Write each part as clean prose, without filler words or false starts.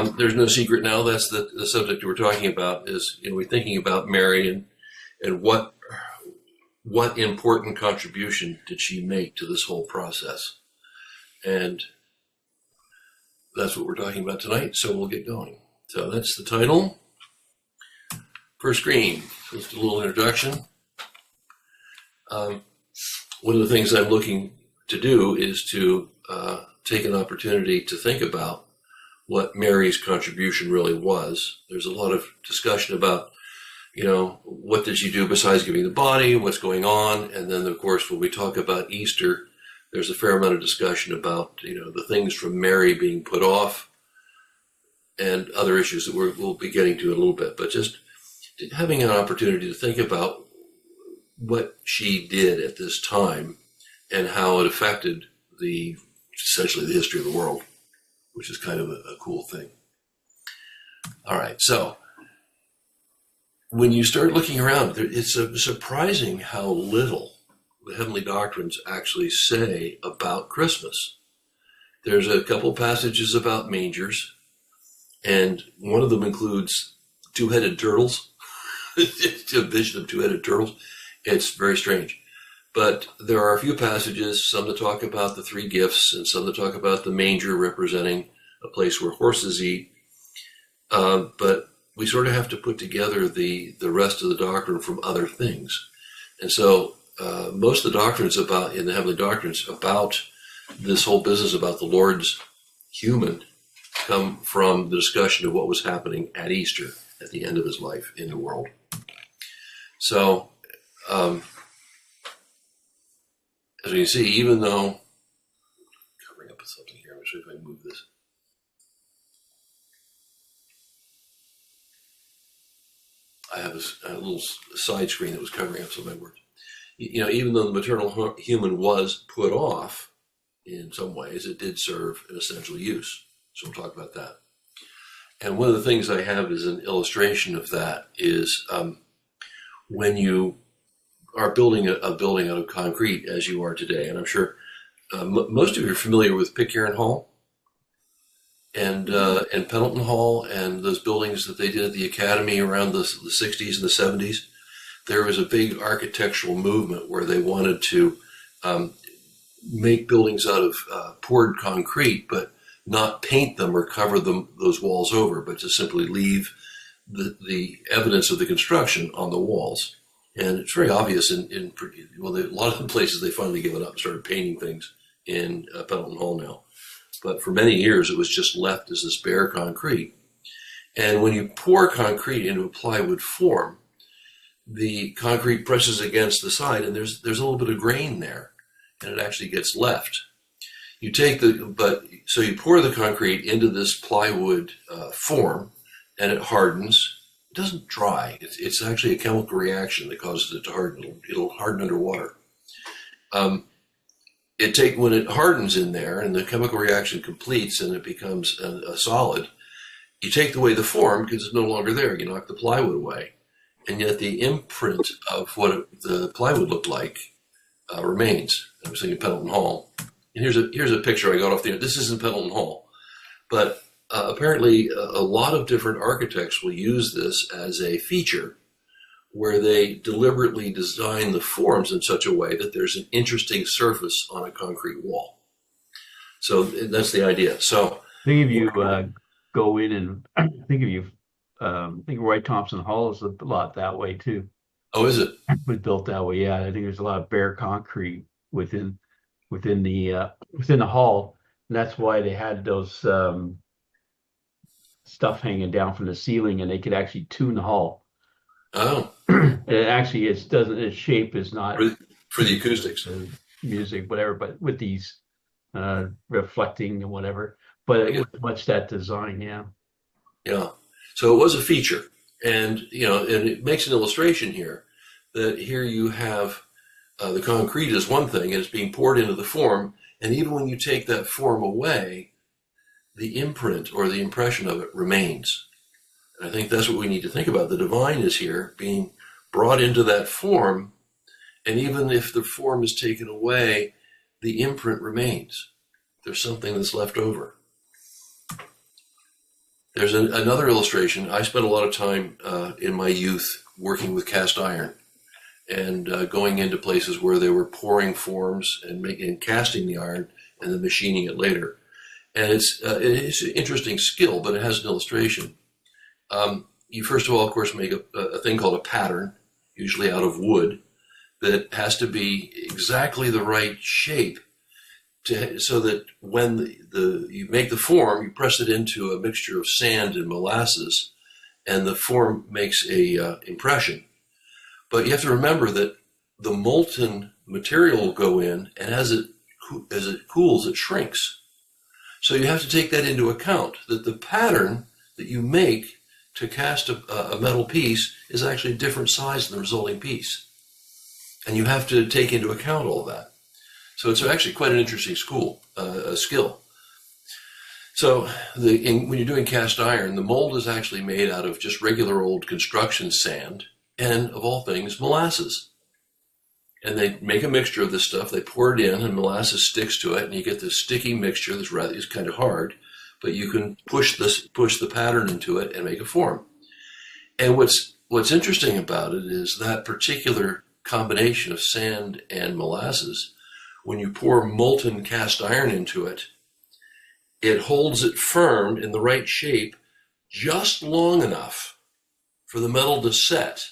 There's no secret now. That's the subject we're talking about. Is we're thinking about Mary and what important contribution did she make to this whole process, and that's what we're talking about tonight. So we'll get going. So that's the title. First screen. Just a little introduction. One of the things I'm looking to do is to take an opportunity to think about what Mary's contribution really was. There's a lot of discussion about, what did she do besides giving the body, what's going on, and then, of course, when we talk about Easter, there's a fair amount of discussion about, the things from Mary being put off and other issues that we'll be getting to in a little bit. But just having an opportunity to think about what she did at this time and how it affected essentially the history of the world, which is kind of a cool thing. All right, so when you start looking around, it's surprising how little the heavenly doctrines actually say about Christmas. There's a couple passages about mangers, and one of them includes two-headed turtles. It's a vision of two-headed turtles. It's very strange. But there are a few passages, some that talk about the three gifts and some that talk about the manger representing a place where horses eat. But we sort of have to put together the rest of the doctrine from other things. And so most of the doctrines in the heavenly doctrines about this whole business about the Lord's human come from the discussion of what was happening at Easter at the end of his life in the world. So, as you can see, even though, covering up with something here, I'm sure if I can move this. I have a little side screen that was covering up some of my words. Even though the maternal human was put off in some ways, it did serve an essential use. So we'll talk about that. And one of the things I have as an illustration of that is when you are building a building out of concrete, as you are today, and I'm sure most of you are familiar with Pitcairn Hall and Pendleton Hall and those buildings that they did at the Academy around the 60s and the 70s. There was a big architectural movement where they wanted to make buildings out of poured concrete, but not paint them or cover those walls over, but just simply leave the evidence of the construction on the walls. And it's very obvious in a lot of the places they finally given up and started painting things in Pendleton Hall now. But for many years, it was just left as this bare concrete. And when you pour concrete into a plywood form, the concrete presses against the side, and there's a little bit of grain there, and it actually gets left. So you pour the concrete into this plywood form, and it hardens. It doesn't dry. It's actually a chemical reaction that causes it to harden. It'll harden underwater. When it hardens in there and the chemical reaction completes and it becomes a solid, you take away the form because it's no longer there. You knock the plywood away, and yet the imprint of what the plywood looked like remains. I was thinking Pendleton Hall, and here's a picture I got off the internet. This isn't Pendleton Hall, but apparently a lot of different architects will use this as a feature where they deliberately design the forms in such a way that there's an interesting surface on a concrete wall. So that's the idea. So I think if you go in and I think Roy Thompson Hall is a lot that way too. Oh, is it? It was built that way. Yeah, I think there's a lot of bare concrete within the hall, and that's why they had those stuff hanging down from the ceiling, and they could actually tune the hall. Oh, it actually its shape is not for the acoustics, music, whatever, but with these reflecting and whatever. But it was much that design, yeah. Yeah. So it was a feature, and and it makes an illustration here that here you have the concrete is one thing, and it's being poured into the form, and even when you take that form away, the imprint or the impression of it remains. And I think that's what we need to think about. The divine is here being brought into that form, and even if the form is taken away, the imprint remains. There's something that's left over. There's another illustration. I spent a lot of time in my youth working with cast iron and going into places where they were pouring forms and casting the iron and then machining it later. And it's an interesting skill, but it has an illustration. You first of all, of course, make a thing called a pattern, usually out of wood, that has to be exactly the right shape so that when you make the form, you press it into a mixture of sand and molasses, and the form makes a impression. But you have to remember that the molten material will go in, and as it cools, it shrinks. So you have to take that into account, that the pattern that you make to cast a metal piece is actually a different size than the resulting piece. And you have to take into account all that. So it's actually quite an interesting skill. So when you're doing cast iron, the mold is actually made out of just regular old construction sand and, of all things, molasses. And they make a mixture of this stuff, they pour it in, and molasses sticks to it, and you get this sticky mixture that's is kind of hard, but you can push the pattern into it and make a form. And what's interesting about it is that particular combination of sand and molasses, when you pour molten cast iron into it, it holds it firm in the right shape just long enough for the metal to set.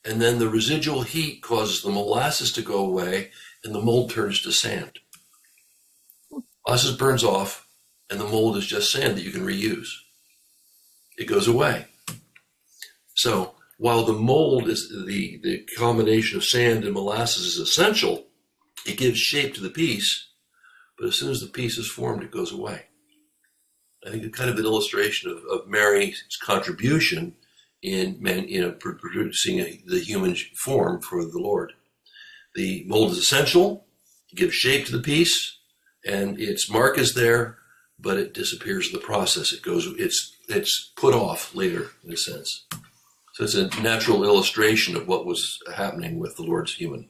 And then the residual heat causes the molasses to go away and the mold turns to sand. Molasses burns off and the mold is just sand that you can reuse. It goes away. So while the mold is the combination of sand and molasses is essential, it gives shape to the piece, but as soon as the piece is formed, it goes away. I think it's kind of an illustration of Mary's contribution in producing the human form for the Lord. The mold is essential, it gives shape to the piece, and its mark is there, but it disappears in the process. It's put off later, in a sense. So it's a natural illustration of what was happening with the Lord's human.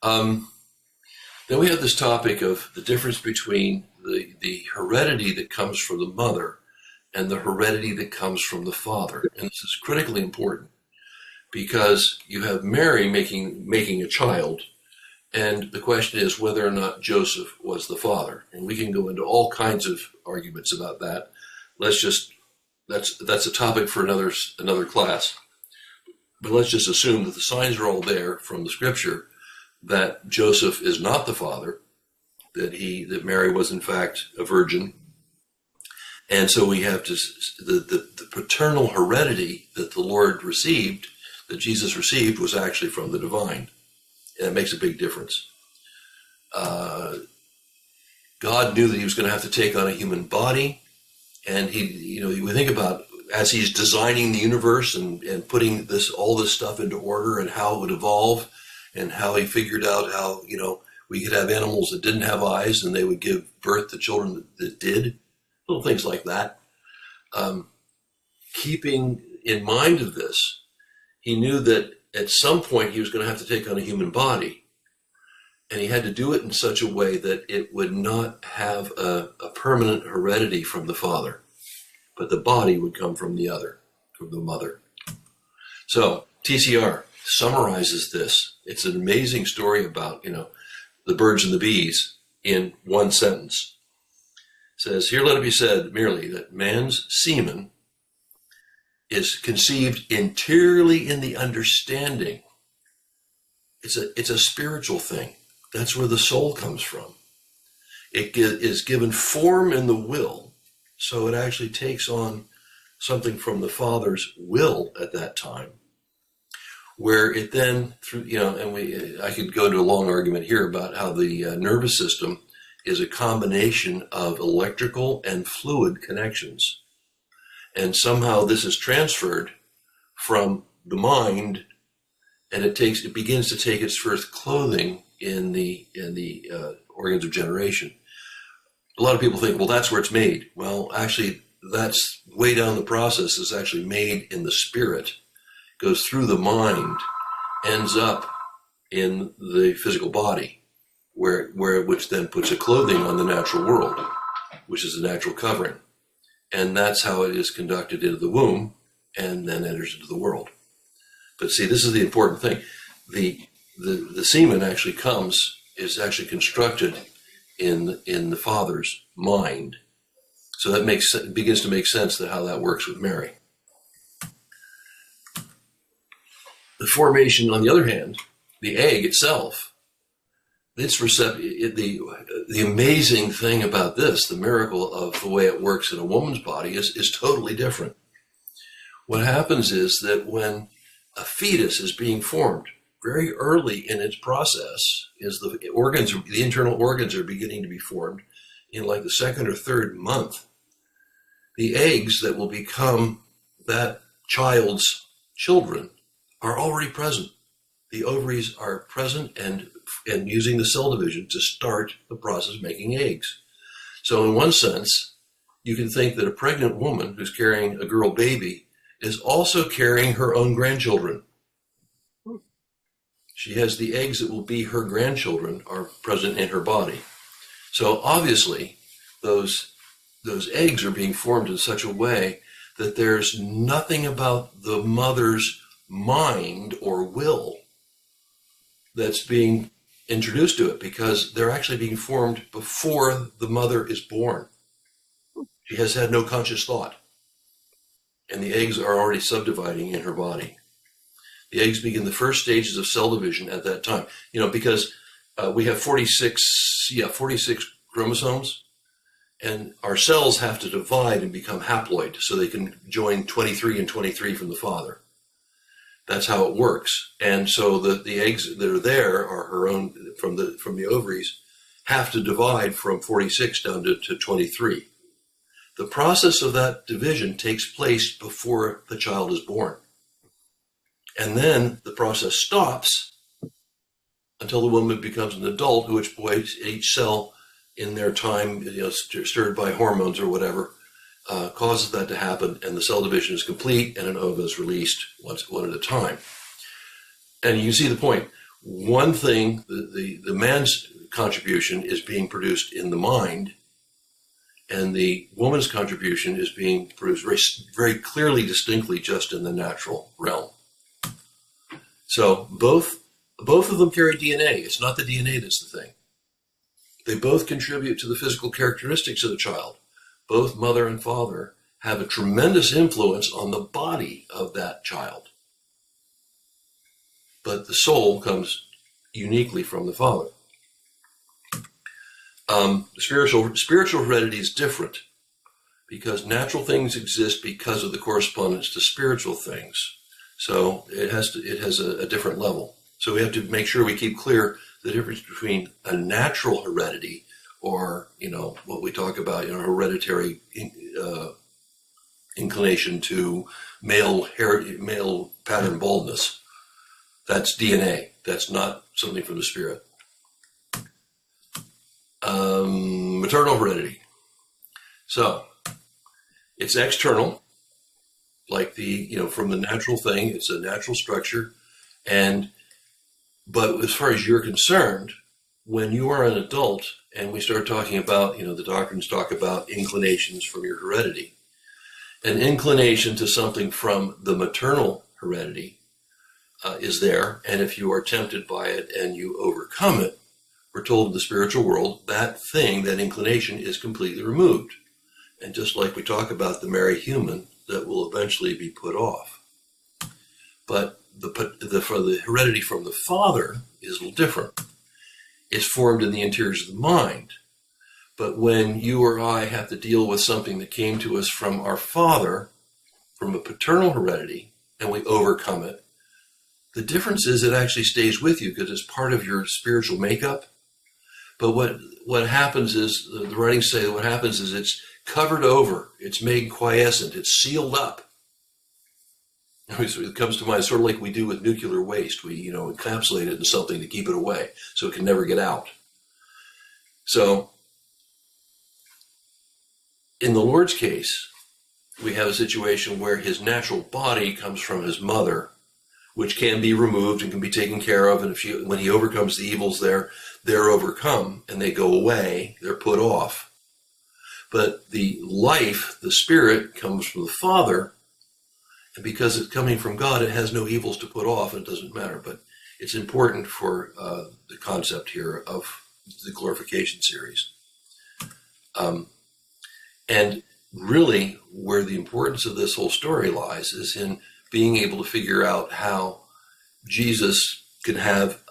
Then we have this topic of the difference between the heredity that comes from the mother and the heredity that comes from the father. And this is critically important because you have Mary making a child, and the question is whether or not Joseph was the father. And we can go into all kinds of arguments about that. That's a topic for another class. But let's just assume that the signs are all there from the scripture that Joseph is not the father, that Mary was in fact a virgin. And so we have the paternal heredity that the Lord received, that Jesus received, was actually from the divine. And it makes a big difference. God knew that he was going to have to take on a human body. And you think about as he's designing the universe and putting all this stuff into order and how it would evolve and how he figured out how, we could have animals that didn't have eyes and they would give birth to children that did. Little things like that. Keeping in mind of this, he knew that at some point he was going to have to take on a human body, and he had to do it in such a way that it would not have a permanent heredity from the father, but the body would come from the mother. So TCR summarizes this. It's an amazing story about, the birds and the bees in one sentence. Says, here let it be said merely that man's semen is conceived interiorly in the understanding. It's a spiritual thing. That's where the soul comes from. It is given form in the will, so it actually takes on something from the Father's will at that time, where it then, I could go into a long argument here about how the nervous system is a combination of electrical and fluid connections. And somehow this is transferred from the mind, and it begins to take its first clothing in the organs of generation. A lot of people think, well, that's where it's made. Well, actually, that's way down the process. It's actually made in the spirit, goes through the mind, ends up in the physical body, which then puts a clothing on the natural world, which is a natural covering. And that's how it is conducted into the womb and then enters into the world. But see, this is the important thing. The semen actually is actually constructed in the father's mind. So that begins to make sense that how that works with Mary. The formation, on the other hand, the egg itself, the amazing thing about this, the miracle of the way it works in a woman's body is totally different. What happens is that when a fetus is being formed, very early in its process, is the internal organs are beginning to be formed in like the second or third month. The eggs that will become that child's children are already present. The ovaries are present and using the cell division to start the process of making eggs. So in one sense, you can think that a pregnant woman who's carrying a girl baby is also carrying her own grandchildren. She has the eggs that will be her grandchildren are present in her body. So obviously, those eggs are being formed in such a way that there's nothing about the mother's mind or will that's being introduced to it, because they're actually being formed before the mother is born. She has had no conscious thought. And the eggs are already subdividing in her body. The eggs begin the first stages of cell division at that time. Because we have 46 chromosomes, and our cells have to divide and become haploid so they can join 23 and 23 from the father. That's how it works. And so the eggs that are there are her own from the ovaries have to divide from 46 down to 23. The process of that division takes place before the child is born. And then the process stops until the woman becomes an adult, at which point each cell in their time, stirred by hormones or whatever, causes that to happen, and the cell division is complete, and an ova is released one at a time. And you can see the point. One thing, the man's contribution is being produced in the mind, and the woman's contribution is being produced very, very clearly, distinctly, just in the natural realm. So both of them carry DNA. It's not the DNA that's the thing. They both contribute to the physical characteristics of the child. Both mother and father have a tremendous influence on the body of that child. But the soul comes uniquely from the father. Spiritual heredity is different because natural things exist because of the correspondence to spiritual things. So it has a different level. So we have to make sure we keep clear the difference between a natural heredity, or what we talk about, hereditary inclination to male pattern baldness. That's DNA. That's not something from the spirit. Maternal heredity. So it's external, like from the natural thing. It's a natural structure, but as far as you're concerned, when you are an adult and we start talking about, the doctrines talk about inclinations from your heredity. An inclination to something from the maternal heredity is there, and if you are tempted by it and you overcome it, we're told in the spiritual world that inclination is completely removed. And just like we talk about the married human, that will eventually be put off. But for the heredity from the father is a little different. It's formed in the interiors of the mind. But when you or I have to deal with something that came to us from our father, from a paternal heredity, and we overcome it, the difference is it actually stays with you because it's part of your spiritual makeup. But what happens is, the writings say, what happens is it's covered over, it's made quiescent, it's sealed up. It comes to mind sort of like we do with nuclear waste. We, encapsulate it in something to keep it away so it can never get out. So in the Lord's case, we have a situation where his natural body comes from his mother, which can be removed and can be taken care of. And when he overcomes the evils they're overcome and they go away, they're put off. But the life, the Spirit, comes from the Father, and because it's coming from God, it has no evils to put off, and it doesn't matter. But it's important for the concept here of the glorification series. And really, where the importance of this whole story lies is in being able to figure out how Jesus can have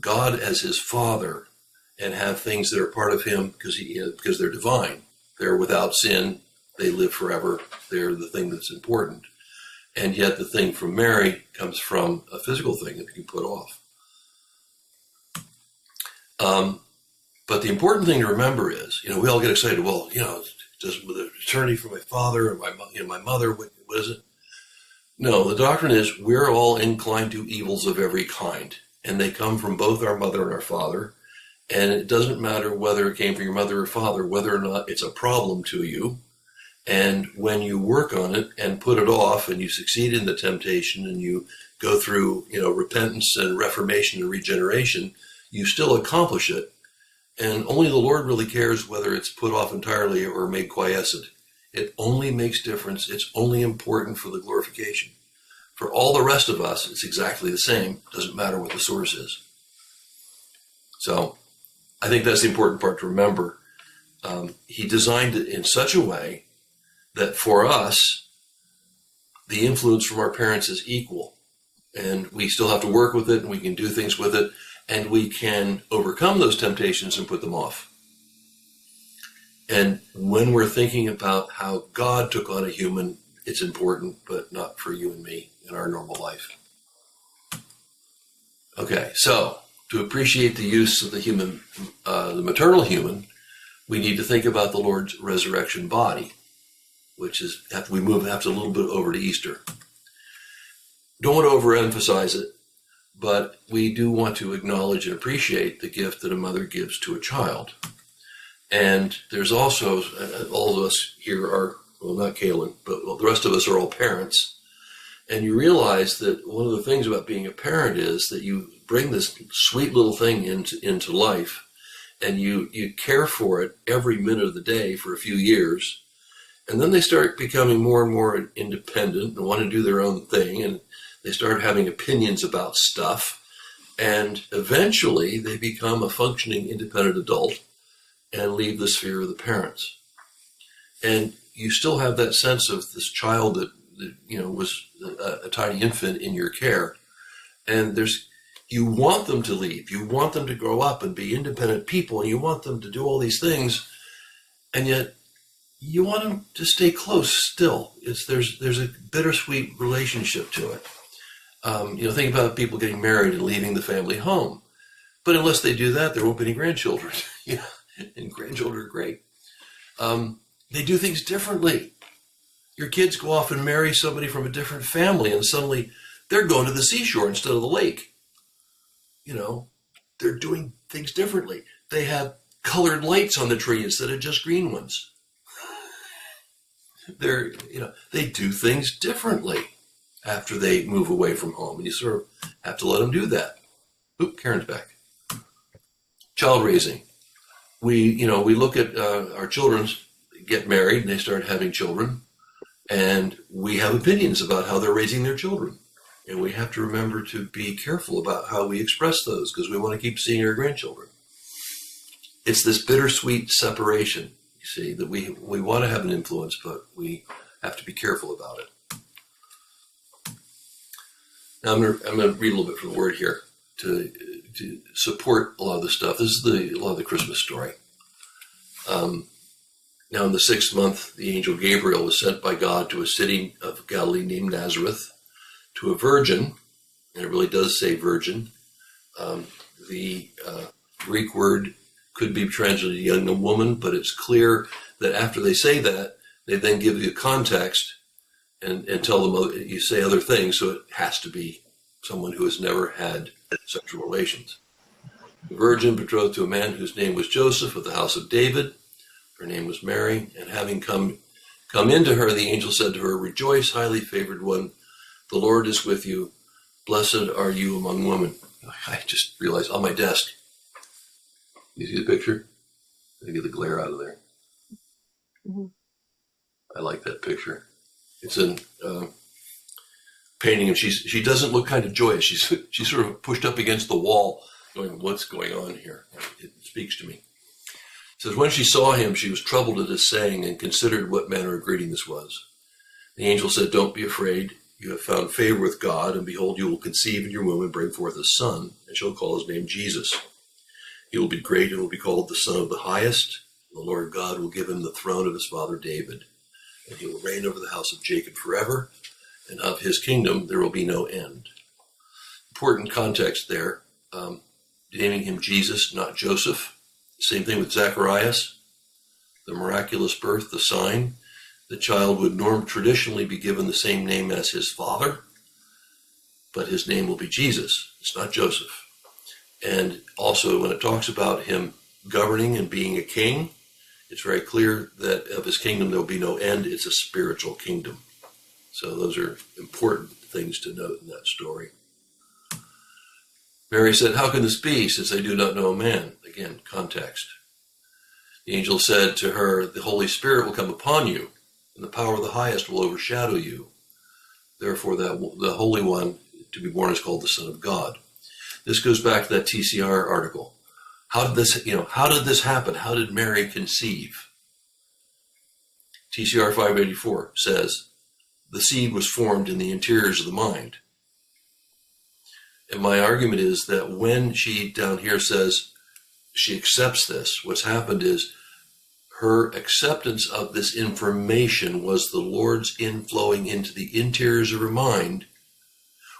God as his Father and have things that are part of him because they're divine. They're without sin. They live forever. They're the thing that's important. And yet the thing from Mary comes from a physical thing that we can put off. But the important thing to remember is, we all get excited. Well, does the eternity for my father and my mother, what is it? No, the doctrine is we're all inclined to evils of every kind, and they come from both our mother and our father. And it doesn't matter whether it came from your mother or father, whether or not it's a problem to you. And when you work on it and put it off and you succeed in the temptation and you go through, repentance and reformation and regeneration, you still accomplish it. And only the Lord really cares whether it's put off entirely or made quiescent. It only makes difference. It's only important for the glorification. For all the rest of us, it's exactly the same. It doesn't matter what the source is. So I think that's the important part to remember. He designed it in such a way that for us, the influence from our parents is equal. And we still have to work with it, and we can do things with it, and we can overcome those temptations and put them off. And when we're thinking about how God took on a human, it's important, but not for you and me in our normal life. Okay, so to appreciate the use of the human, the maternal human, we need to think about the Lord's resurrection body, which is after we move after a little bit over to Easter. Don't want to overemphasize it, but we do want to acknowledge and appreciate the gift that a mother gives to a child. And there's also, all of us here are, well, not Kaylin, but the rest of us are all parents. And you realize that one of the things about being a parent is that you bring this sweet little thing into life, and you care for it every minute of the day for a few years. And then they start becoming more and more independent and want to do their own thing, and they start having opinions about stuff. And eventually they become a functioning independent adult and leave the sphere of the parents. And you still have that sense of this child that was a tiny infant in your care. And you want them to leave. You want them to grow up and be independent people, and you want them to do all these things. And yet you want them to stay close still. There's a bittersweet relationship to it. Think about people getting married and leaving the family home. But unless they do that, there won't be any grandchildren. And grandchildren are great. They do things differently. Your kids go off and marry somebody from a different family, and suddenly they're going to the seashore instead of the lake. They're doing things differently. They have colored lights on the tree instead of just green ones. They do things differently after they move away from home, and you sort of have to let them do that. Oop, Karen's back. Child raising. We look at our children get married and they start having children, and we have opinions about how they're raising their children. And we have to remember to be careful about how we express those, because we want to keep seeing our grandchildren. It's this bittersweet separation, you see, that we want to have an influence, but we have to be careful about it. Now I'm going to read a little bit from the Word here to support a lot of the stuff. This is a lot of the Christmas story. Now in the 6th month, the angel Gabriel was sent by God to a city of Galilee named Nazareth, to a virgin, and it really does say virgin. The Greek word could be translated young woman, but it's clear that after they say that, they then give you context and tell them you say other things, so it has to be someone who has never had sexual relations. The virgin betrothed to a man whose name was Joseph of the house of David. Her name was Mary, and having come into her, the angel said to her, "Rejoice, highly favored one, the Lord is with you. Blessed are you among women." I just realized on my desk, you see the picture? Let me get the glare out of there. Mm-hmm. I like that picture. It's a painting, and she doesn't look kind of joyous. She's sort of pushed up against the wall, going, "What's going on here?" It speaks to me. It says, when she saw him, she was troubled at his saying and considered what manner of greeting this was. The angel said, "Don't be afraid. You have found favor with God, and behold, you will conceive in your womb and bring forth a son, and shall call his name Jesus. He will be great and will be called the Son of the Highest. The Lord God will give him the throne of his father David, and he will reign over the house of Jacob forever, and of his kingdom there will be no end." Important context there, naming him Jesus, not Joseph. Same thing with Zacharias, the miraculous birth, the sign. The child would traditionally be given the same name as his father, but his name will be Jesus. It's not Joseph. And also when it talks about him governing and being a king, it's very clear that of his kingdom there will be no end. It's a spiritual kingdom. So those are important things to note in that story. Mary said, "How can this be, since I do not know a man?" Again, context. The angel said to her, "The Holy Spirit will come upon you, and the power of the Highest will overshadow you. Therefore, the Holy One to be born is called the Son of God." This goes back to that TCR article. How did this happen? How did Mary conceive? TCR 584 says, the seed was formed in the interiors of the mind. And my argument is that when she down here says she accepts this, what's happened is her acceptance of this information was the Lord's inflowing into the interiors of her mind,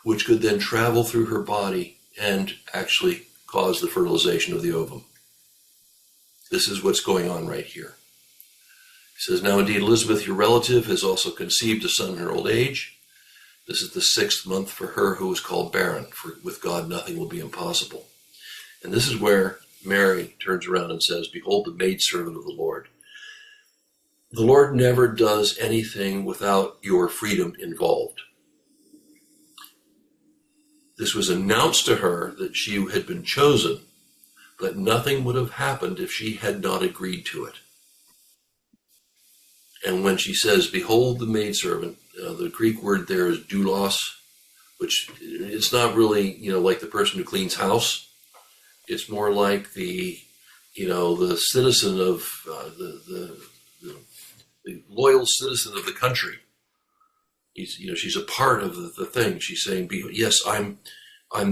which could then travel through her body and actually cause the fertilization of the ovum. This is what's going on right here. He says, "Now indeed Elizabeth, your relative, has also conceived a son in her old age. This is the 6th month for her who was called barren, for with God nothing will be impossible." And this is where Mary turns around and says, "Behold the maidservant of the Lord." The Lord never does anything without your freedom involved. This was announced to her that she had been chosen, but nothing would have happened if she had not agreed to it. And when she says, "Behold the maidservant," the Greek word there is doulos, which it's not really, like the person who cleans house. It's more like the citizen of the loyal citizen of the country. She's a part of the thing. She's saying, "Yes, I'm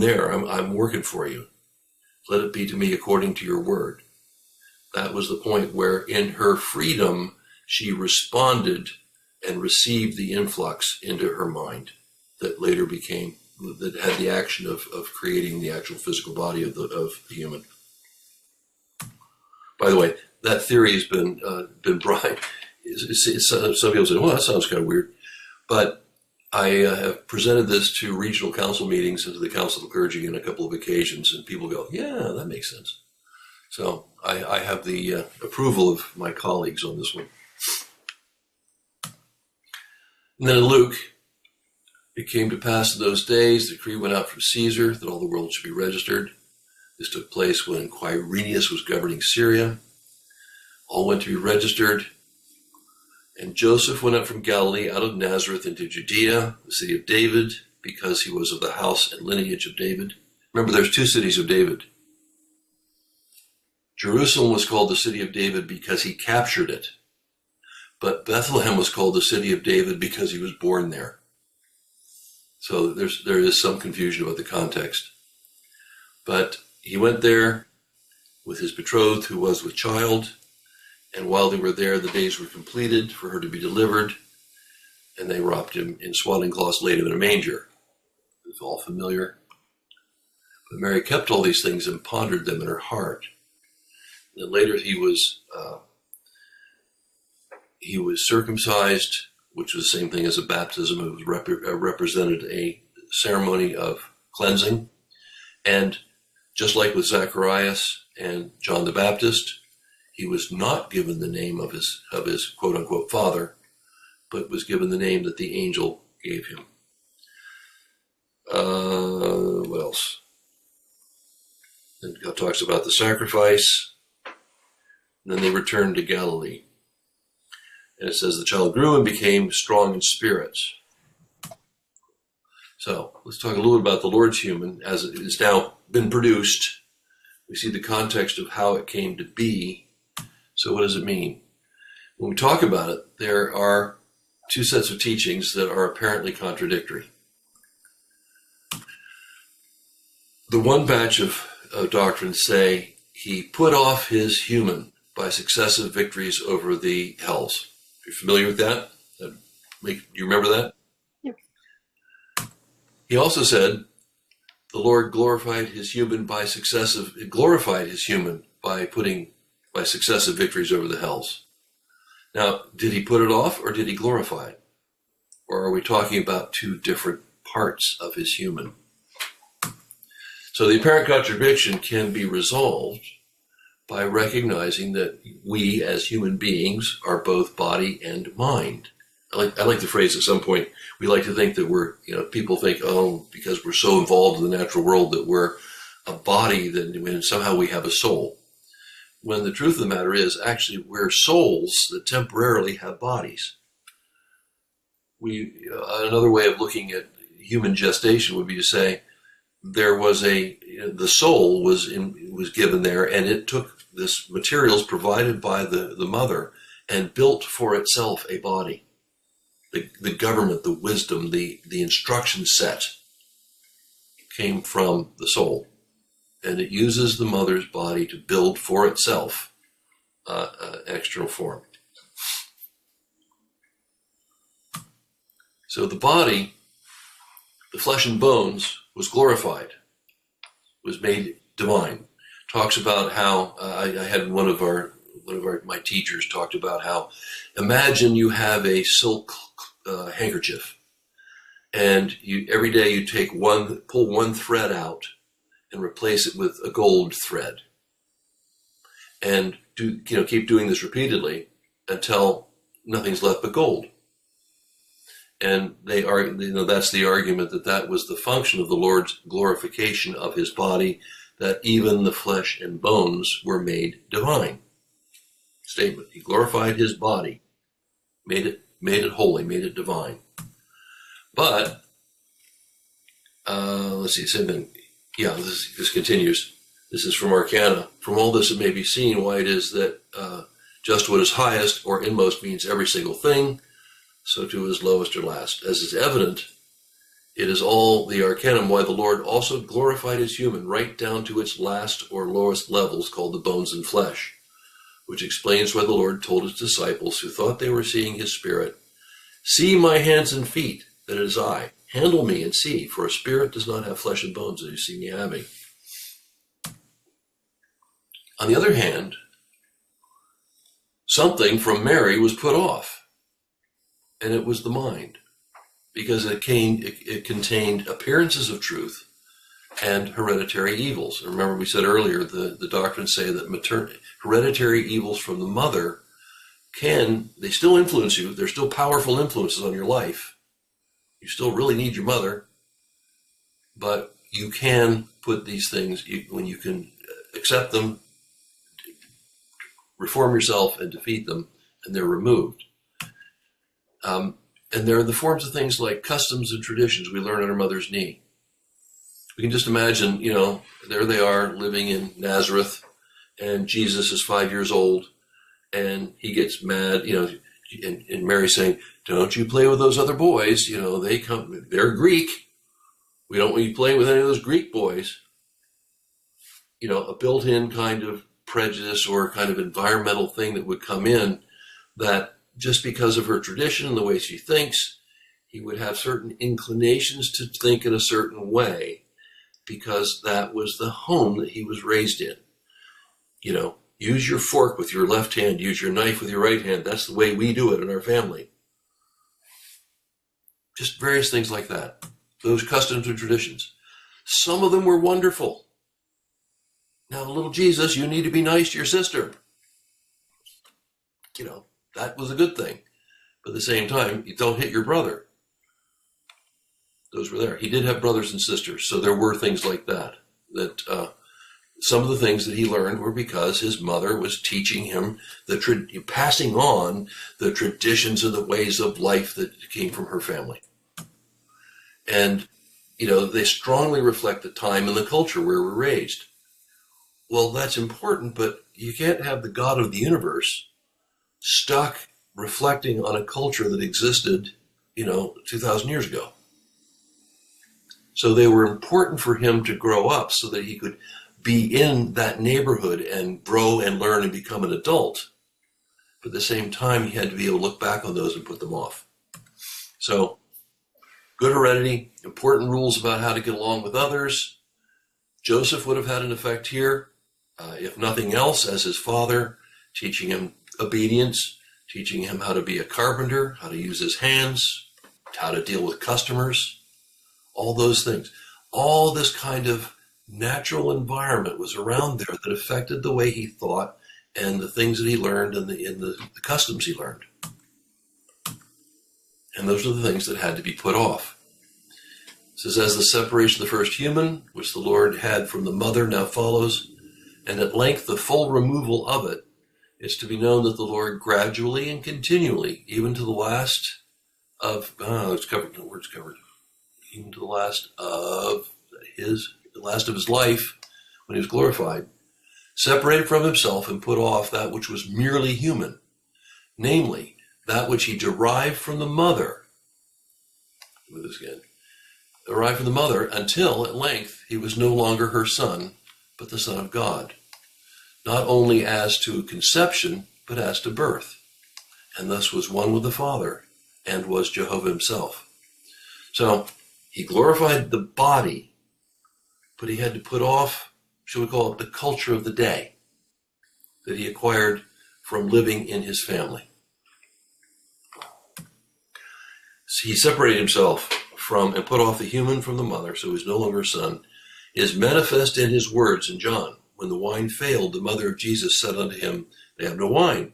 there. I'm working for you. Let it be to me according to your word." That was the point where in her freedom, she responded and received the influx into her mind that later that had the action of creating the actual physical body of the human. By the way, that theory has been brought. Some people say, "Well, that sounds kind of weird," but I have presented this to regional council meetings and to the Council of Clergy on a couple of occasions, and people go, "Yeah, that makes sense." So I have the approval of my colleagues on this one. And then in Luke, "It came to pass in those days, the decree went out from Caesar that all the world should be registered. This took place when Quirinius was governing Syria. All went to be registered. And Joseph went up from Galilee out of Nazareth into Judea, the city of David, because he was of the house and lineage of David." Remember, there's 2 cities of David. Jerusalem was called the city of David because he captured it. But Bethlehem was called the city of David because he was born there. So there is some confusion about the context. But he went there with his betrothed who was with child. And while they were there, the days were completed for her to be delivered. And they wrapped him in swaddling cloths, laid him in a manger. It's all familiar. But Mary kept all these things and pondered them in her heart. And then later he was circumcised, which was the same thing as a baptism. It was represented a ceremony of cleansing. And just like with Zacharias and John the Baptist, he was not given the name of his quote unquote father, but was given the name that the angel gave him. What else? Then God talks about the sacrifice. And then they returned to Galilee. And it says the child grew and became strong in spirits. So let's talk a little bit about the Lord's human as it has now been produced. We see the context of how it came to be. So what does it mean? When we talk about it, there are two sets of teachings that are apparently contradictory. The one batch of doctrines say he put off his human by successive victories over the hells. Are you familiar with that? Do you remember that? Yep. He also said the Lord glorified his human by successive victories over the hells. Now, did he put it off or did he glorify it? Or are we talking about two different parts of his human? So the apparent contradiction can be resolved by recognizing that we as human beings are both body and mind. I like the phrase at some point, we like to think that people think, because we're so involved in the natural world that we're a body, that somehow we have a soul. When the truth of the matter is, actually, we're souls that temporarily have bodies. Another way of looking at human gestation would be to say the soul was given there, and it took this materials provided by the mother and built for itself a body. The government, the wisdom, the instruction set came from the soul. And it uses the mother's body to build for itself an external form. So the body, the flesh and bones, was glorified, was made divine. Talks about how I had one of my teachers talked about how, imagine you have a silk handkerchief, and every day you pull one thread out and replace it with a gold thread, and keep doing this repeatedly until nothing's left but gold. And that's the argument that was the function of the Lord's glorification of his body, that even the flesh and bones were made divine. Statement. He glorified his body, made it holy, made it divine. But let's see, same thing. Yeah, this continues. This is from Arcana. From all this it may be seen why it is that just what is highest or inmost means every single thing, so too is lowest or last. As is evident, it is all the Arcanum why the Lord also glorified his human right down to its last or lowest levels called the bones and flesh, which explains why the Lord told his disciples who thought they were seeing his spirit, "See my hands and feet, that it is I. Handle me and see, for a spirit does not have flesh and bones as you see me having." On the other hand, something from Mary was put off, and it was the mind, because it contained appearances of truth and hereditary evils. And remember, we said earlier, the doctrines say that hereditary evils from the mother they still influence you. They're still powerful influences on your life. You still really need your mother, but you can put these things, when you can accept them, reform yourself and defeat them, and they're removed. And there are the forms of things like customs and traditions we learn on our mother's knee. We can just imagine, there they are living in Nazareth, and Jesus is 5 years old, and he gets mad, and Mary's saying, "Don't you play with those other boys, they're Greek. We don't want you playing with any of those Greek boys." A built-in kind of prejudice or kind of environmental thing that would come in, that just because of her tradition and the way she thinks, he would have certain inclinations to think in a certain way, because that was the home that he was raised in. Use your fork with your left hand, use your knife with your right hand. That's the way we do it in our family. Just various things like that. Those customs and traditions. Some of them were wonderful. Now, little Jesus, you need to be nice to your sister. That was a good thing. But at the same time, you don't hit your brother. Those were there. He did have brothers and sisters, so there were things like that Some of the things that he learned were because his mother was teaching him, passing on the traditions and the ways of life that came from her family. And, they strongly reflect the time and the culture where we're raised. Well, that's important, but you can't have the God of the universe stuck reflecting on a culture that existed, 2,000 years ago. So they were important for him to grow up so that he could be in that neighborhood and grow and learn and become an adult. But at the same time, he had to be able to look back on those and put them off. So good heredity, important rules about how to get along with others. Joseph would have had an effect here, if nothing else, as his father, teaching him obedience, teaching him how to be a carpenter, how to use his hands, how to deal with customers, all those things. All this kind of natural environment was around there that affected the way he thought and the things that he learned and the customs he learned. And those are the things that had to be put off. It says, as the separation of the first human, which the Lord had from the mother, now follows, and at length the full removal of it, is to be known that the Lord gradually and continually, even to the last of, it's covered, the word's covered, even to the last of his life, when he was glorified, separated from himself and put off that which was merely human, namely, that which he derived from the mother. With this again. Derived from the mother until, at length, he was no longer her son, but the Son of God, not only as to conception, but as to birth, and thus was one with the Father, and was Jehovah himself. So, he glorified the body, but he had to put off, shall we call it, the culture of the day that he acquired from living in his family. So he separated himself from and put off the human from the mother, so he's no longer a son, is manifest in his words in John. When the wine failed, the mother of Jesus said unto him, they have no wine.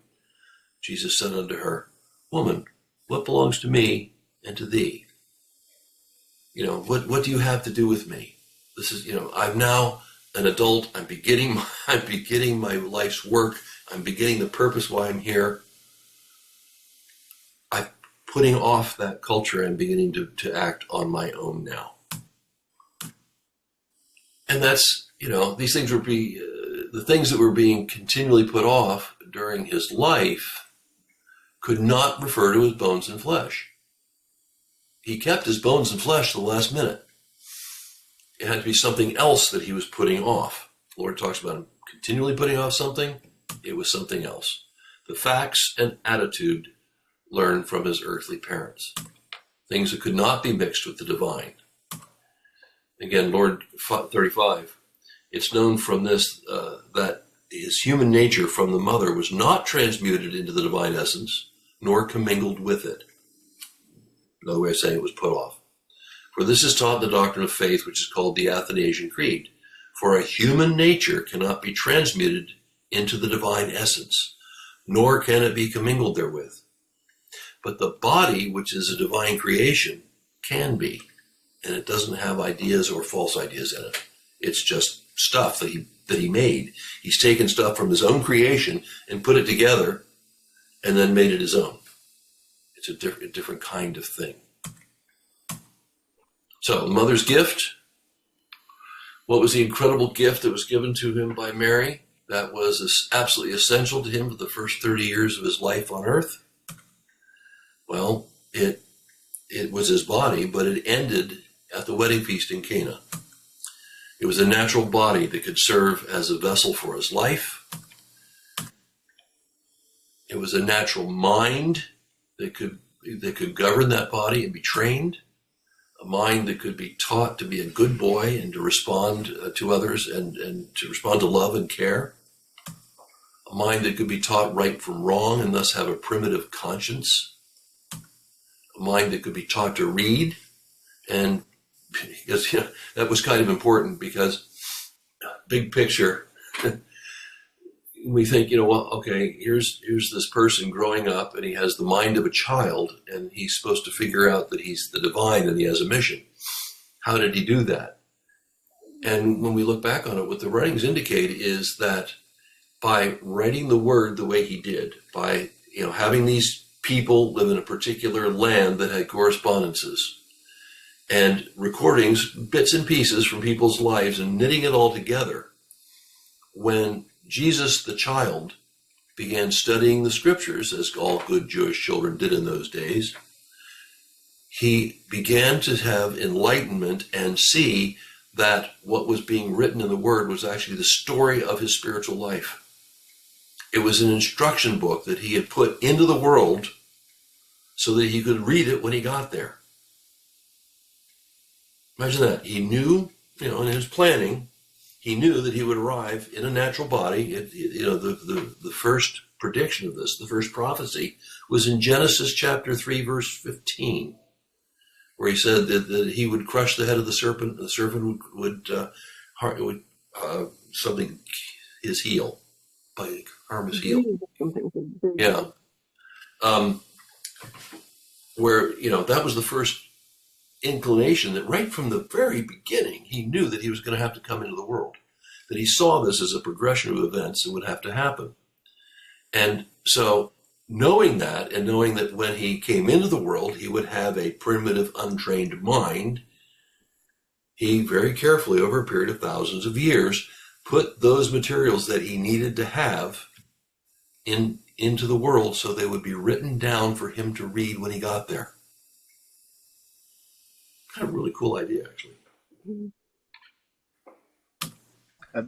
Jesus said unto her, woman, what belongs to me and to thee? What do you have to do with me? This is, I'm now an adult. I'm beginning my life's work. I'm beginning the purpose why I'm here. I'm putting off that culture and beginning to act on my own now. And that's, these things would be, the things that were being continually put off during his life could not refer to his bones and flesh. He kept his bones and flesh to the last minute. It had to be something else that he was putting off. The Lord talks about him continually putting off something. It was something else. The facts and attitude learned from his earthly parents. Things that could not be mixed with the divine. Again, Lord 35, it's known from this that his human nature from the mother was not transmuted into the divine essence, nor commingled with it. Another way of saying it was put off. For this is taught in the doctrine of faith, which is called the Athanasian Creed. For a human nature cannot be transmuted into the divine essence, nor can it be commingled therewith. But the body, which is a divine creation, can be, and it doesn't have ideas or false ideas in it. It's just stuff that he made. He's taken stuff from his own creation and put it together and then made it his own. It's a different kind of thing. So, mother's gift. What was the incredible gift that was given to him by Mary that was absolutely essential to him for the first 30 years of his life on earth? Well, it was his body, but it ended at the wedding feast in Cana. It was a natural body that could serve as a vessel for his life. It was a natural mind that could govern that body and be trained. A mind that could be taught to be a good boy and to respond to others and to respond to love and care. A mind that could be taught right from wrong and thus have a primitive conscience. A mind that could be taught to read. And because that was kind of important because big picture, we think, okay, here's this person growing up and he has the mind of a child and he's supposed to figure out that he's the divine and he has a mission. How did he do that? And when we look back on it, what the writings indicate is that by writing the word the way he did, by having these people live in a particular land that had correspondences and recordings, bits and pieces from people's lives, and knitting it all together, when Jesus the child began studying the scriptures, as all good Jewish children did in those days, he began to have enlightenment and see that what was being written in the word was actually the story of his spiritual life. It was an instruction book that he had put into the world so that he could read it when he got there. Imagine that. He knew, in his planning, he knew that he would arrive in a natural body. The first prediction of this, the first prophecy, was in Genesis chapter 3, verse 15, where he said that he would crush the head of the serpent. The serpent would something his heel, harm his heel. Yeah. Where that was the first inclination, that right from the very beginning he knew that he was going to have to come into the world, that he saw this as a progression of events that would have to happen. And so knowing that, and knowing that when he came into the world he would have a primitive, untrained mind, he very carefully, over a period of thousands of years, put those materials that he needed to have into the world so they would be written down for him to read when he got there. Kind of a really cool idea, actually.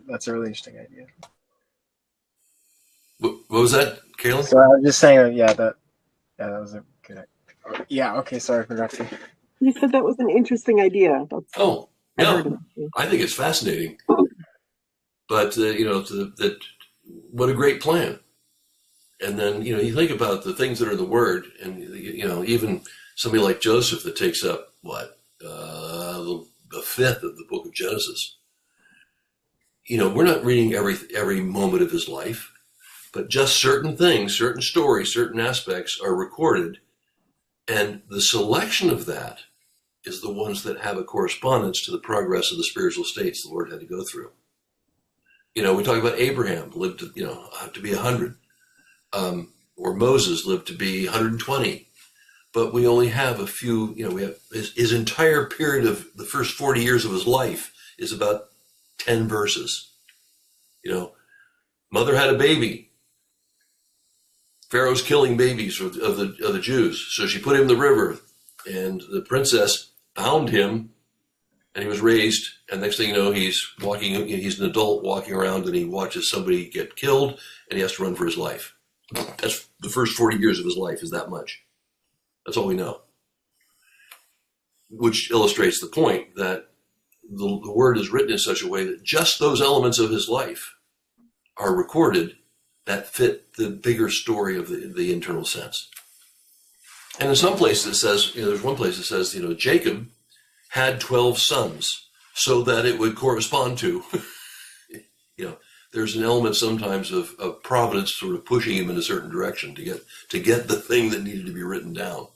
That's a really interesting idea. What was that, Kaylin? So I was just saying that was a good idea. Yeah, okay, sorry for interrupting. You said that was an interesting idea. Yeah, I think it's fascinating. But, what a great plan. And then, you think about the things that are in the Word, and, even somebody like Joseph that takes up, the fifth of the book of Genesis. We're not reading every moment of his life, but just certain things, certain stories, certain aspects are recorded. And the selection of that is the ones that have a correspondence to the progress of the spiritual states the Lord had to go through. We talk about Abraham lived to be 100, or Moses lived to be 120. But we only have a few, we have his entire period of the first 40 years of his life is about 10 verses. Mother had a baby. Pharaoh's killing babies of the Jews. So she put him in the river, and the princess bound him, and he was raised. And next thing you know, he's an adult walking around, and he watches somebody get killed, and he has to run for his life. That's the first 40 years of his life, is that much. That's all we know. Which illustrates the point that the word is written in such a way that just those elements of his life are recorded that fit the bigger story of the internal sense. And in some places it says, there's one place that says, Jacob had 12 sons so that it would correspond to, there's an element sometimes of providence sort of pushing him in a certain direction to get the thing that needed to be written down.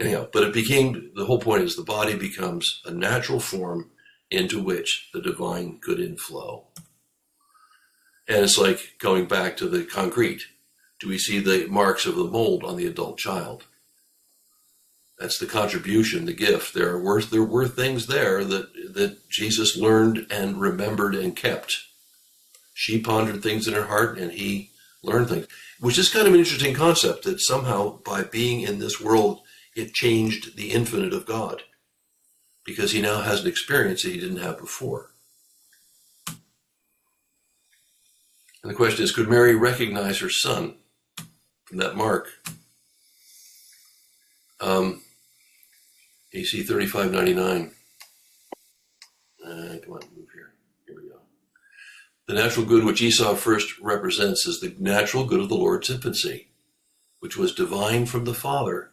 Anyhow, but the whole point is the body becomes a natural form into which the divine could inflow. And it's like going back to the concrete. Do we see the marks of the mold on the adult child? That's the contribution, the gift. There were things there that Jesus learned and remembered and kept. She pondered things in her heart, and he learned things, which is kind of an interesting concept, that somehow by being in this world, it changed the infinite of God, because he now has an experience that he didn't have before. And the question is, could Mary recognize her son from that mark? AC 3599. Come on, move here. Here we go. The natural good which Esau first represents is the natural good of the Lord's infancy, which was divine from the Father,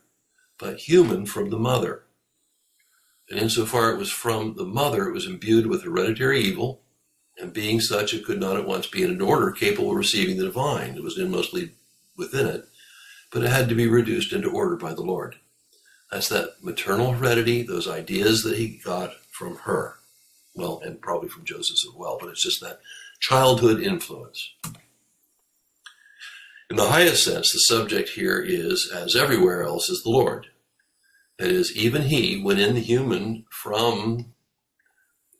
but human from the mother. And insofar it was from the mother, it was imbued with hereditary evil, and being such, it could not at once be in an order capable of receiving the divine. It was mostly within it, but it had to be reduced into order by the Lord. That's that maternal heredity, those ideas that he got from her. Well, and probably from Joseph as well, but it's just that childhood influence. In the highest sense, the subject here is, as everywhere else, is the Lord. That is, even he, when in the human from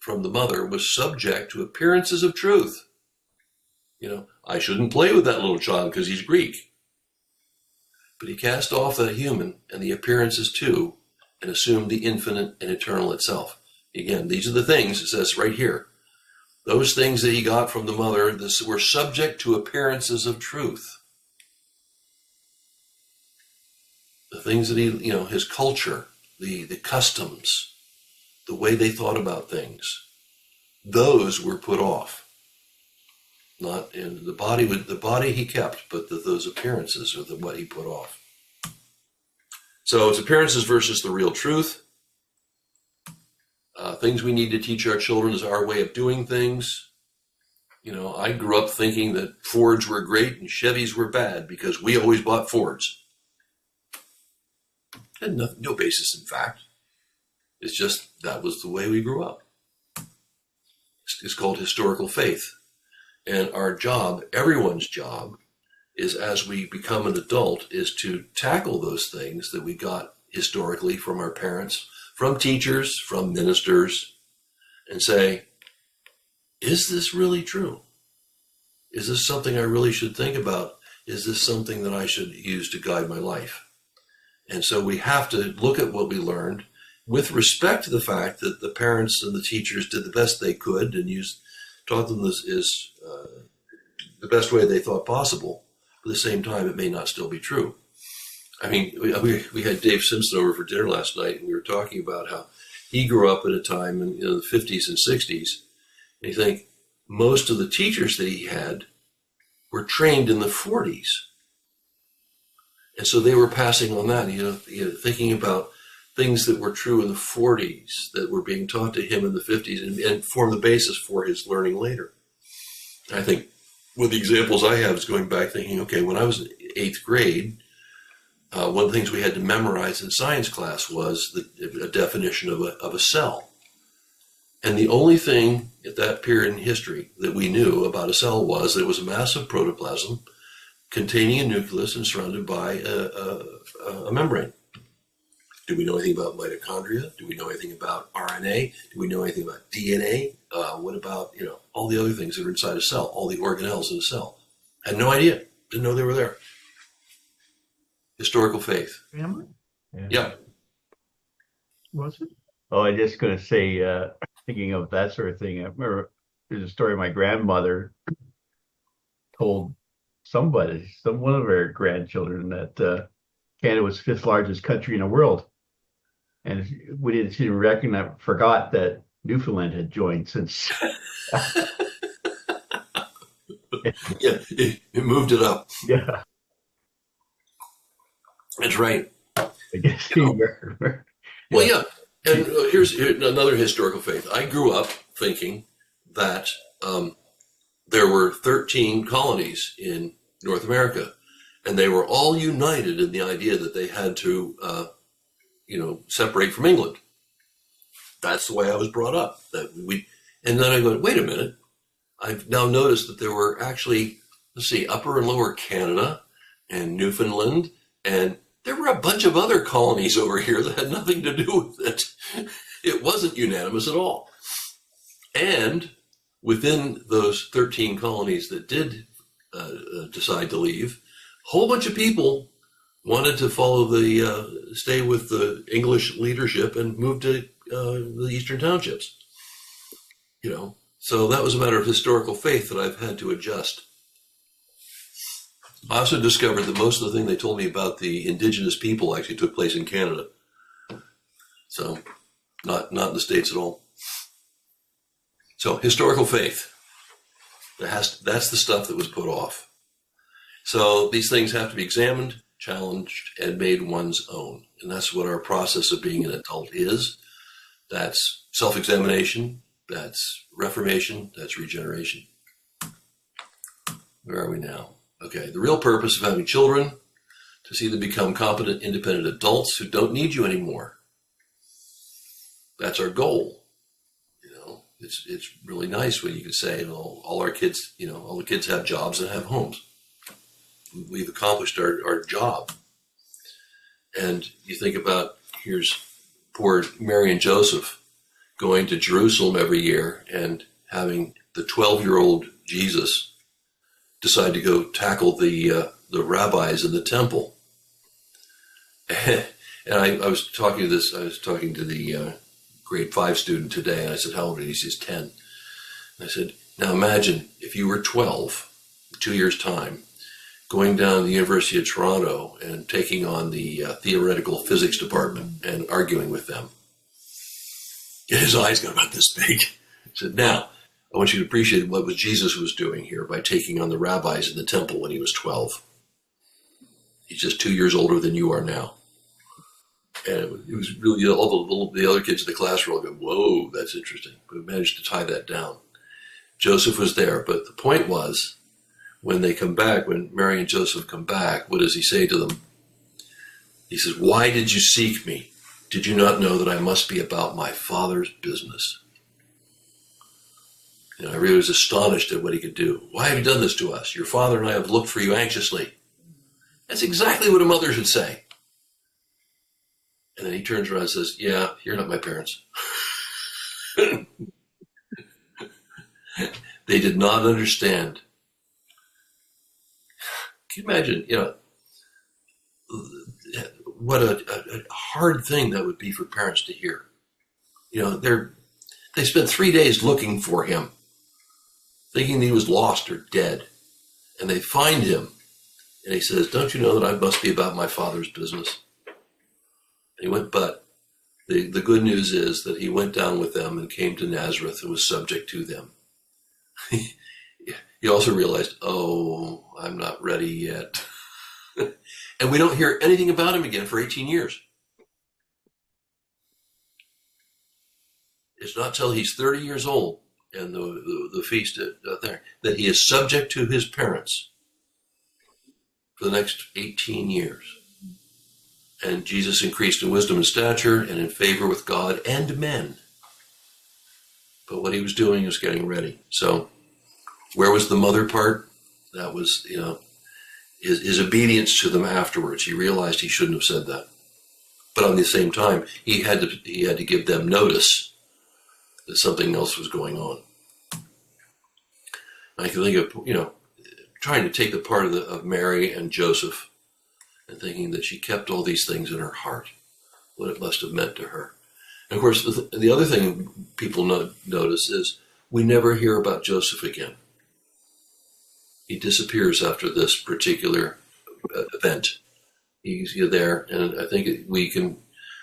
the mother, was subject to appearances of truth. I shouldn't play with that little child because he's Greek. But he cast off that human and the appearances too, and assumed the infinite and eternal itself. Again, these are the things, it says right here. Those things that he got from the mother were subject to appearances of truth. The things that he, his culture, the customs, the way they thought about things, those were put off. Not in the body he kept, but those appearances are what he put off. So it's appearances versus the real truth. Things we need to teach our children is our way of doing things. I grew up thinking that Fords were great and Chevys were bad because we always bought Fords. Had no basis in fact. It's just that was the way we grew up. It's called historical faith. And our job, everyone's job, is as we become an adult, is to tackle those things that we got historically from our parents, from teachers, from ministers, and say, is this really true? Is this something I really should think about? Is this something that I should use to guide my life? And so we have to look at what we learned with respect to the fact that the parents and the teachers did the best they could and taught them this is the best way they thought possible. At the same time, it may not still be true. I mean, we had Dave Simpson over for dinner last night, and we were talking about how he grew up at a time in the 50s and 60s. And you think most of the teachers that he had were trained in the 40s. And so they were passing on that, thinking about things that were true in the 40s that were being taught to him in the 50s and form the basis for his learning later. I think one of the examples I have is going back thinking, okay, when I was in 8th grade, one of the things we had to memorize in science class was a definition of a cell. And the only thing at that period in history that we knew about a cell was that it was a mass of protoplasm containing a nucleus and surrounded by a membrane. Do we know anything about mitochondria? Do we know anything about RNA? Do we know anything about DNA? What about, all the other things that are inside a cell, all the organelles in a cell? Had no idea. Didn't know they were there. Historical faith. Family? Yeah. Was it? Oh, I'm just going to say, thinking of that sort of thing, I remember there's a story my grandmother told one of her grandchildren, that Canada was the 5th largest country in the world. And she didn't forgot that Newfoundland had joined since. Yeah, it moved it up. Yeah. That's right. I guess Well, yeah. And here's another historical faith. I grew up thinking that there were 13 colonies in North America, and they were all united in the idea that they had to, separate from England. That's the way I was brought up. And then I go, wait a minute. I've now noticed that there were actually, Upper and Lower Canada and Newfoundland, and there were a bunch of other colonies over here that had nothing to do with it. It wasn't unanimous at all. And within those 13 colonies that did decide to leave, a whole bunch of people wanted to stay with the English leadership and move to the Eastern Townships. So that was a matter of historical faith that I've had to adjust. I also discovered that most of the thing they told me about the indigenous people actually took place in Canada. So not in the States at all. So historical faith, that's the stuff that was put off. So these things have to be examined, challenged, and made one's own. And that's what our process of being an adult is. That's self-examination, that's reformation, that's regeneration. Where are we now? Okay, the real purpose of having children, to see them become competent, independent adults who don't need you anymore. That's our goal. it's really nice when you can say, all our kids, all the kids have jobs and have homes. We've accomplished our job. And you think about, here's poor Mary and Joseph going to Jerusalem every year and having the 12-year-old Jesus decide to go tackle the rabbis in the temple. And I was talking to the grade 5 student today, and I said, how old are you? He says 10. And I said, now imagine if you were 12, 2 years' time, going down to the University of Toronto and taking on the theoretical physics department and arguing with them. And his eyes got about this big. He said, now, I want you to appreciate what Jesus was doing here by taking on the rabbis in the temple when he was 12. He's just 2 years older than you are now. And it was really, all the other kids in the class were all going, whoa, that's interesting. But we managed to tie that down. Joseph was there, but the point was, when they come back, when Mary and Joseph come back, what does he say to them? He says, why did you seek me? Did you not know that I must be about my Father's business? I really was astonished at what he could do. Why have you done this to us? Your father and I have looked for you anxiously. That's exactly what a mother should say. And then he turns around and says, yeah, you're not my parents. They did not understand. Can you imagine, what a hard thing that would be for parents to hear. They spent 3 days looking for him, thinking he was lost or dead. And they find him, and he says, don't you know that I must be about my Father's business? And he went, but the good news is that he went down with them and came to Nazareth and was subject to them. He also realized, oh, I'm not ready yet. And we don't hear anything about him again for 18 years. It's not till he's 30 years old and the feast out there that he is subject to his parents for the next 18 years. And Jesus increased in wisdom and stature and in favor with God and men. But what he was doing was getting ready. So where was the mother part? That was, his obedience to them afterwards. He realized he shouldn't have said that. But on the same time, he had to give them notice that something else was going on. I can think of, trying to take the part of Mary and Joseph and thinking that she kept all these things in her heart, what it must have meant to her. And of course, the other thing people notice is we never hear about Joseph again. He disappears after this particular event. He's there, and I think we can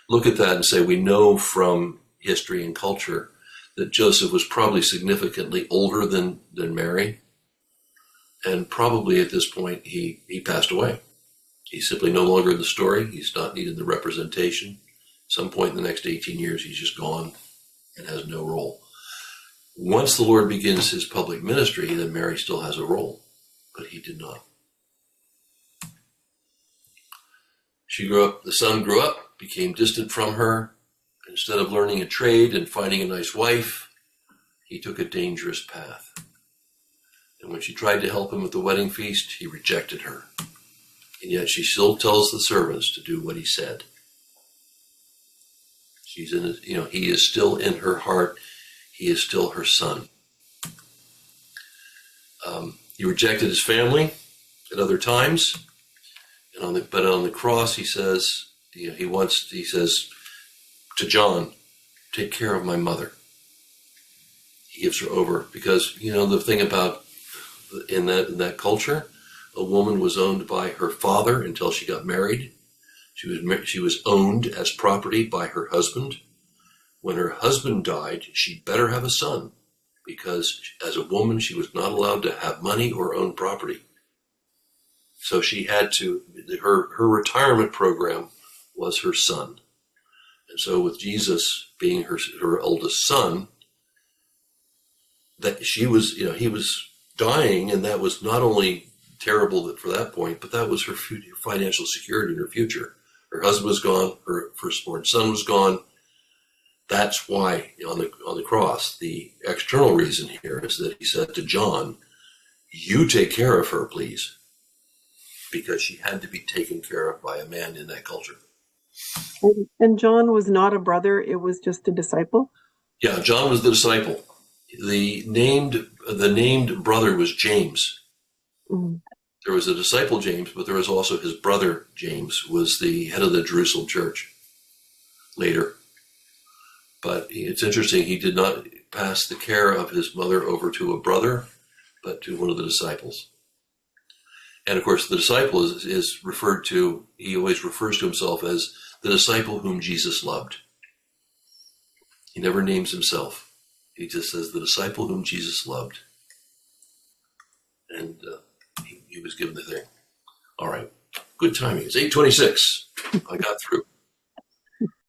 look at that and say we know from history and culture that Joseph was probably significantly older than Mary, and probably at this point he passed away. He's simply no longer in the story. He's not needed the representation. At some point in the next 18 years, he's just gone and has no role. Once the Lord begins his public ministry, then Mary still has a role, but he did not. She grew up, the son grew up, became distant from her. Instead of learning a trade and finding a nice wife, he took a dangerous path. And when she tried to help him with the wedding feast, he rejected her. And yet she still tells the servants to do what he said. She's in it, he is still in her heart. He is still her son. He rejected his family at other times, but on the cross he says, he says to John, take care of my mother. He gives her over because the thing about in that culture, a woman was owned by her father until she got married. She was owned as property by her husband. When her husband died, she better have a son, because as a woman, she was not allowed to have money or own property. So she had to, her retirement program was her son. And so with Jesus being her oldest son, that she was, he was dying, and that was not only terrible for that point, but that was her financial security in her future. Her husband was gone, her firstborn son was gone, That's why on the cross, the external reason here is that he said to John, "You take care of her, please," because she had to be taken care of by a man in that culture. And John was not a brother, it was just a disciple? Yeah, John was the disciple. The named brother was James. Mm. There was a disciple James, but there was also his brother James, was the head of the Jerusalem church later. But it's interesting, he did not pass the care of his mother over to a brother, but to one of the disciples. And of course, the disciple is referred to, he always refers to himself as the disciple whom Jesus loved. He never names himself. He just says the disciple whom Jesus loved. And he was given the thing. All right. Good timing. It's 8:26. I got through.